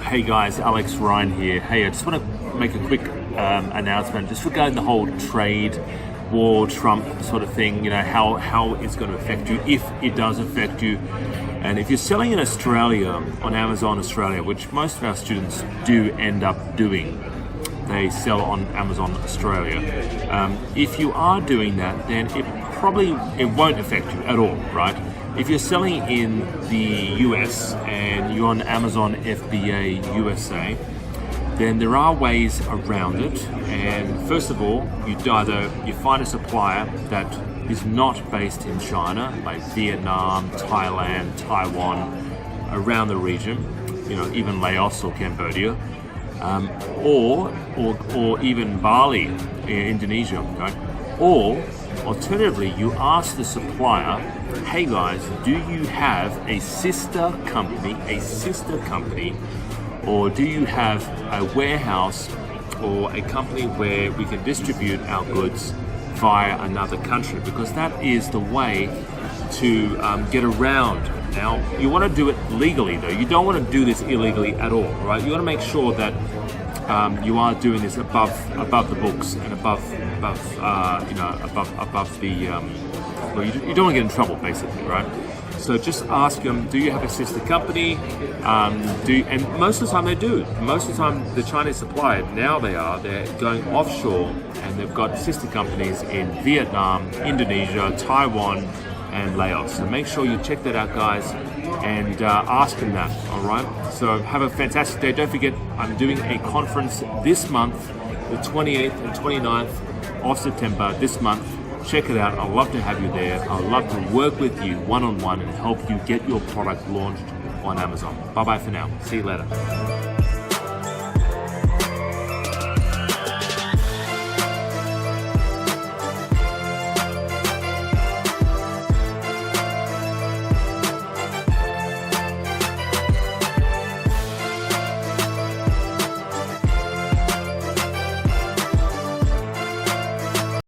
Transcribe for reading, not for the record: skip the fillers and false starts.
Hey guys, Alex Ryan here. Hey, I just want to make a quick announcement just regarding the whole trade war, Trump sort of thing, you know, how it's going to affect you, if it does affect you. And if you're selling in Australia, on Amazon Australia, which most of our students do end up doing, they sell on Amazon Australia. If you are doing that, then it won't affect you at all, right? If you're selling in the US and you're on Amazon FBA USA, then there are ways around it. And first of all, you find a supplier that is not based in China, like Vietnam, Thailand, Taiwan, around the region, you know, even Laos or Cambodia, or even Bali, Indonesia, right? Or alternatively, you ask the supplier, hey guys, do you have a sister company, or do you have a warehouse or a company where we can distribute our goods via another country? Because that is the way to get around. Now, you want to do it legally though. You don't want to do this illegally at all, right? You want to make sure that you are doing this above the books and above the well, you don't want to get in trouble, basically, right? So just ask them, do you have a sister company? And most of the time they do. Most of the time the Chinese supplier, now they're going offshore and they've got sister companies in Vietnam, Indonesia, Taiwan, and Laos. So make sure you check that out, guys, and ask them that, all right? So have a fantastic day. Don't forget, I'm doing a conference this month, the 28th and 29th of September this month. Check it out. I'd love to have you there. I'd love to work with you one-on-one and help you get your product launched on Amazon. Bye-bye for now. See you later.